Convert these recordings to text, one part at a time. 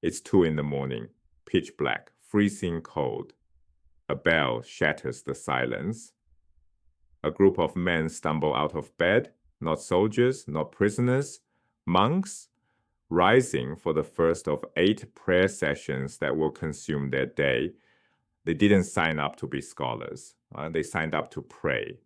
It's 2 in the morning, pitch black, freezing cold. A bell shatters the silence. A group of men stumble out of bed, not soldiers, not prisoners, monks, rising for the first of 8 prayer sessions that will consume their day. They didn't sign up to be scholars. They signed up to pray.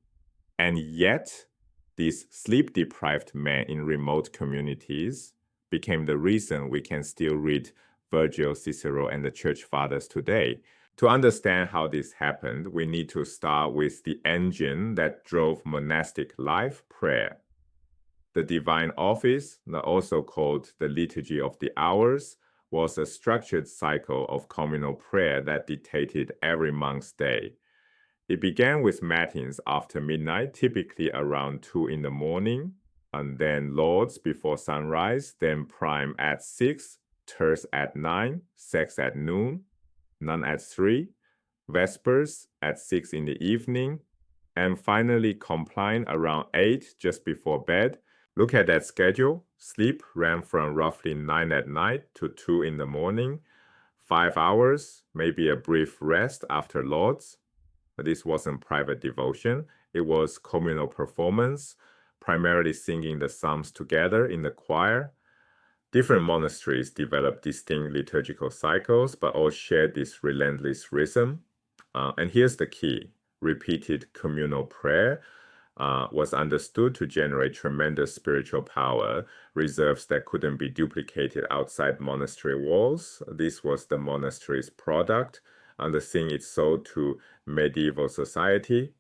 And yet, these sleep-deprived men in remote communities became the reason we can still read Virgil, Cicero, and the church fathers today. To understand how this happened, we need to start with the engine that drove monastic life, prayer. The divine office, also called the liturgy of the hours, was a structured cycle of communal prayer that dictated every monk's day. It began with matins after midnight, typically around 2 in the morning, and then lauds before sunrise, then prime at 6, terce at 9, sex at noon, none at 3, vespers at 6 in the evening, and finally compline around 8 just before bed. Look at that schedule. Sleep ran from roughly 9 at night to 2 in the morning, 5 hours, maybe a brief rest after lauds. But this wasn't private devotion. It was communal performance, primarily singing the psalms together in the choir. Different monasteries developed distinct liturgical cycles, but all shared this relentless rhythm. And here's the key. Repeated communal prayer was understood to generate tremendous spiritual power, reserves that couldn't be duplicated outside monastery walls. This was the monastery's product, and the thing it sold to medieval society.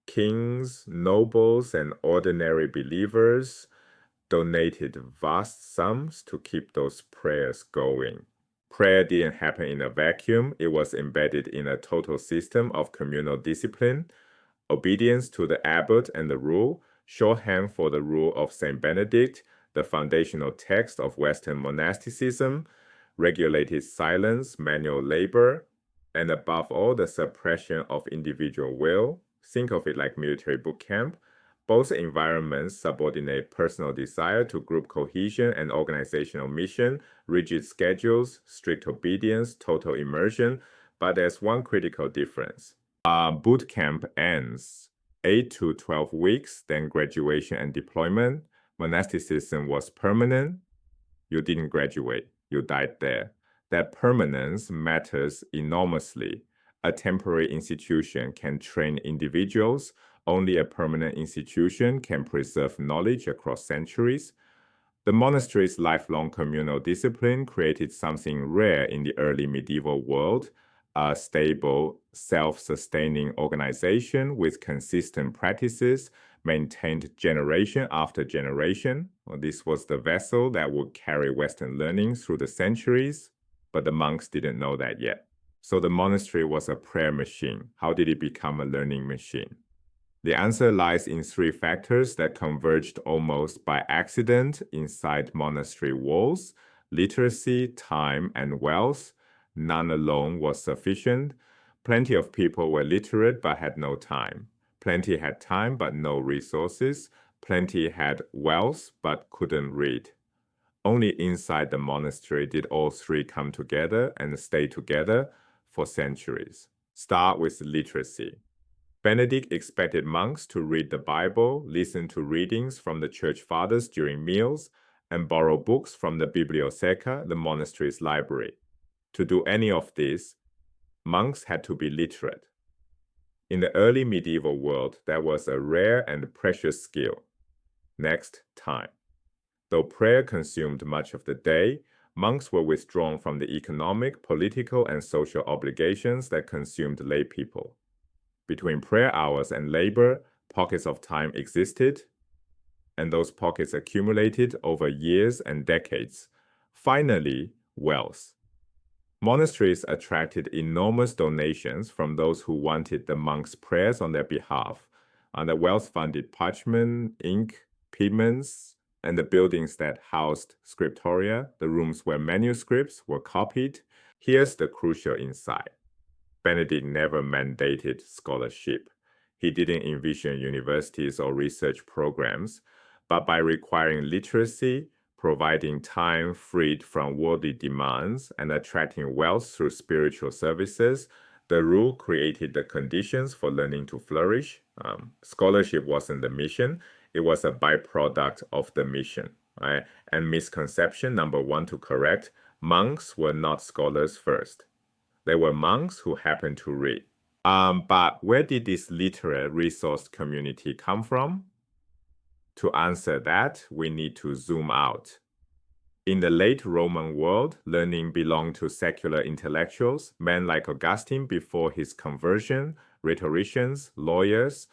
Kings, nobles, and ordinary believers donated vast sums to keep those prayers going. Prayer didn't happen in a vacuum. It was embedded in a total system of communal discipline, obedience to the abbot and the rule, shorthand for the Rule of Saint Benedict, the foundational text of Western monasticism, regulated silence, manual labor, and above all, the suppression of individual will. Think of it like military boot camp. Both environments subordinate personal desire to group cohesion and organizational mission, rigid schedules, strict obedience, total immersion. But there's one critical difference. Boot camp ends 8 to 12 weeks, then graduation and deployment. Monasticism was permanent. You didn't graduate, you died there. That permanence matters enormously. A temporary institution can train individuals. Only a permanent institution can preserve knowledge across centuries. The monastery's lifelong communal discipline created something rare in the early medieval world, a stable, self-sustaining organization with consistent practices maintained generation after generation. This was the vessel that would carry Western learning through the centuries, but the monks didn't know that yet. So the monastery was a prayer machine. How did it become a learning machine? The answer lies in 3 factors that converged almost by accident inside monastery walls: literacy, time, and wealth. None alone was sufficient. Plenty of people were literate but had no time. Plenty had time but no resources. Plenty had wealth but couldn't read. Only inside the monastery did all 3 come together and stay together for centuries. Start with literacy. Benedict expected monks to read the Bible, listen to readings from the church fathers during meals, and borrow books from the bibliotheca, the monastery's library. To do any of this, monks had to be literate. In the early medieval world, that was a rare and precious skill. Next, time. Though prayer consumed much of the day, monks were withdrawn from the economic, political, and social obligations that consumed lay people. Between prayer hours and labor, pockets of time existed, and those pockets accumulated over years and decades. Finally, wealth. Monasteries attracted enormous donations from those who wanted the monks' prayers on their behalf, and the wealth funded parchment, ink, pigments, and the buildings that housed scriptoria, the rooms where manuscripts were copied. Here's the crucial insight. Benedict never mandated scholarship. He didn't envision universities or research programs, but by requiring literacy, providing time freed from worldly demands and attracting wealth through spiritual services, the rule created the conditions for learning to flourish. Scholarship wasn't the mission, it was a byproduct of the mission. Right? And misconception number one to correct, monks were not scholars first. They were monks who happened to read. But where did this literate resource community come from? To answer that, we need to zoom out. In the late Roman world, learning belonged to secular intellectuals, men like Augustine before his conversion, rhetoricians, lawyers.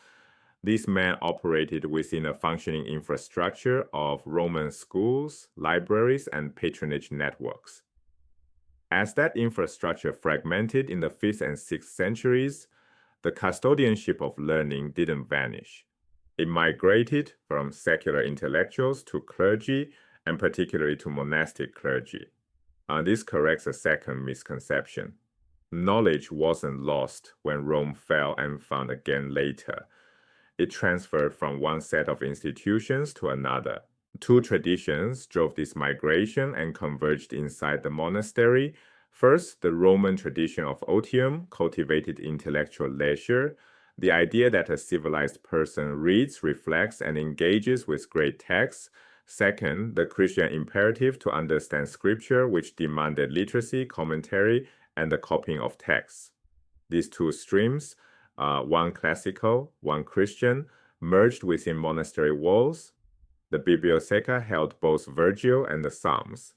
These men operated within a functioning infrastructure of Roman schools, libraries, and patronage networks. As that infrastructure fragmented in the 5th and 6th centuries, the custodianship of learning didn't vanish. It migrated from secular intellectuals to clergy, and particularly to monastic clergy. This corrects a second misconception. Knowledge wasn't lost when Rome fell and found again later. It transferred from one set of institutions to another. Two traditions drove this migration and converged inside the monastery. First, the Roman tradition of otium cultivated intellectual leisure, the idea that a civilized person reads, reflects, and engages with great texts. Second, the Christian imperative to understand scripture, which demanded literacy, commentary, and the copying of texts. These two streams, one classical, one Christian, merged within monastery walls. The bibliotheca held both Virgil and the Psalms.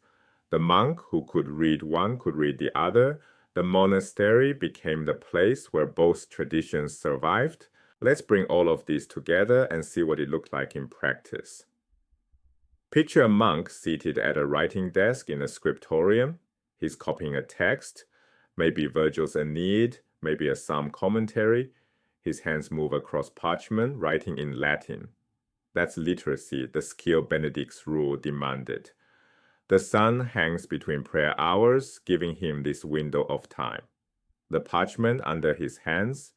The monk who could read one could read the other. The monastery became the place where both traditions survived. Let's bring all of these together and see what it looked like in practice. Picture a monk seated at a writing desk in a scriptorium. He's copying a text, maybe Virgil's Aeneid, maybe a psalm commentary. His hands move across parchment, writing in Latin. That's literacy, the skill Benedict's rule demanded. The sun hangs between prayer hours, giving him this window of time. The parchment under his hands,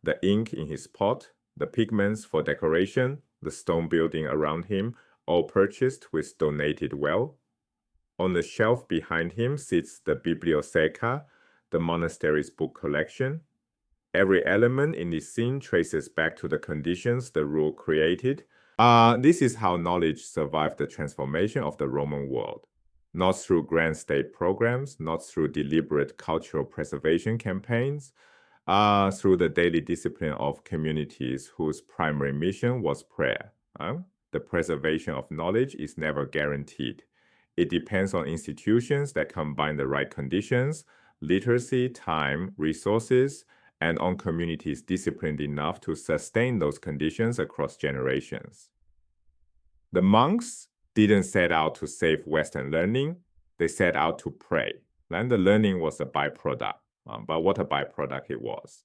the ink in his pot, the pigments for decoration, the stone building around him, all purchased with donated wealth. On the shelf behind him sits the bibliotheca, the monastery's book collection. Every element in this scene traces back to the conditions the rule created. This is how knowledge survived the transformation of the Roman world. Not through grand state programs, not through deliberate cultural preservation campaigns, through the daily discipline of communities whose primary mission was prayer. The preservation of knowledge is never guaranteed. It depends on institutions that combine the right conditions, literacy, time, resources, and on communities disciplined enough to sustain those conditions across generations. The monks didn't set out to save Western learning, they set out to pray. And the learning was a byproduct. But what a byproduct it was.